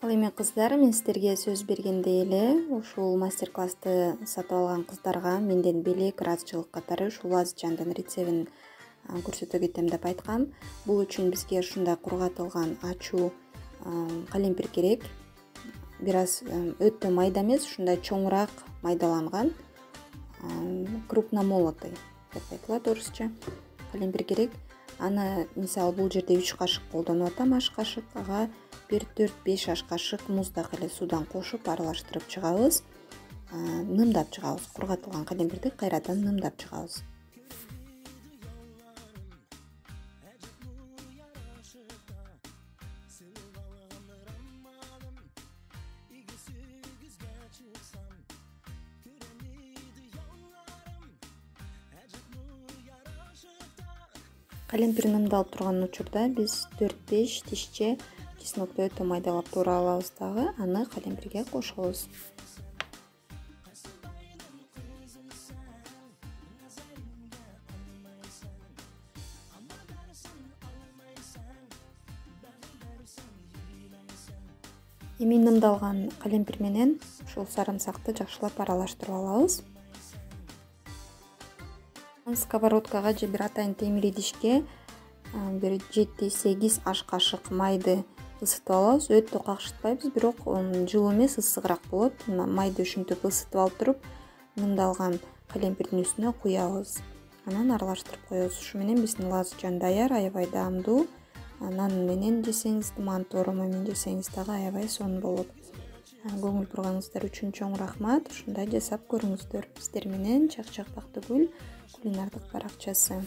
Ал эми кыздар, мен сиздерге сөз бергендей эле ушул мастер-классты сатып алган кыздарга менден белек, ыраазычылык катары ушул лазычандын рецебин көрсөтө кетем деп айткам. Бул үчүн бизге ушундай кургатылган ачуу калемпир керек. Бир аз өтө майда эмес, ушундай чоңураак майдаланган крупномолотый деп айтылат орусча калемпир керек. Аны мисалы бул жерде 3 кашык колдонуп атам, аш кашык. Ага 1-4-5 аш кашык муздак эле суудан кошуп аралаштырып чыгабыз. Нымдап чыгабыз. Кургатылган калемпирди кайрадан нымдап чыгабыз. Калемпир нымдалып турган учурда биз 4-5 тишче чеснокду өтө майдалап туура алабыз дагы, аны калемпирге кошобуз. Эми нымдалган калемпир менен ушул сарымсакты жакшылап аралаштырып алабыз. Сковородкага же бир атайын темир идишке бир 7-8 аш кашык майды ысытып алабыз. Өтө какшытпайбыз, бирок жылуу эмес, ысыгыраак болот. Майды ушинтип ысытып алып туруп, нымдалган калемпирдин үстүнө куябыз. Анан аралаштырып коебуз. Ушу менен биздин лазычан даяр, аябай даамдуу. Нан менен жесеңиз, манты оромой менен жесеңиз дагы аябай сонун болот. Көңүл бурганыңыздар үчүн чоң рахмат. Ушундай жасап көрүңүздөр. Сиздер менен Чак-Чак Бактыгүл кулинардык баракчасы.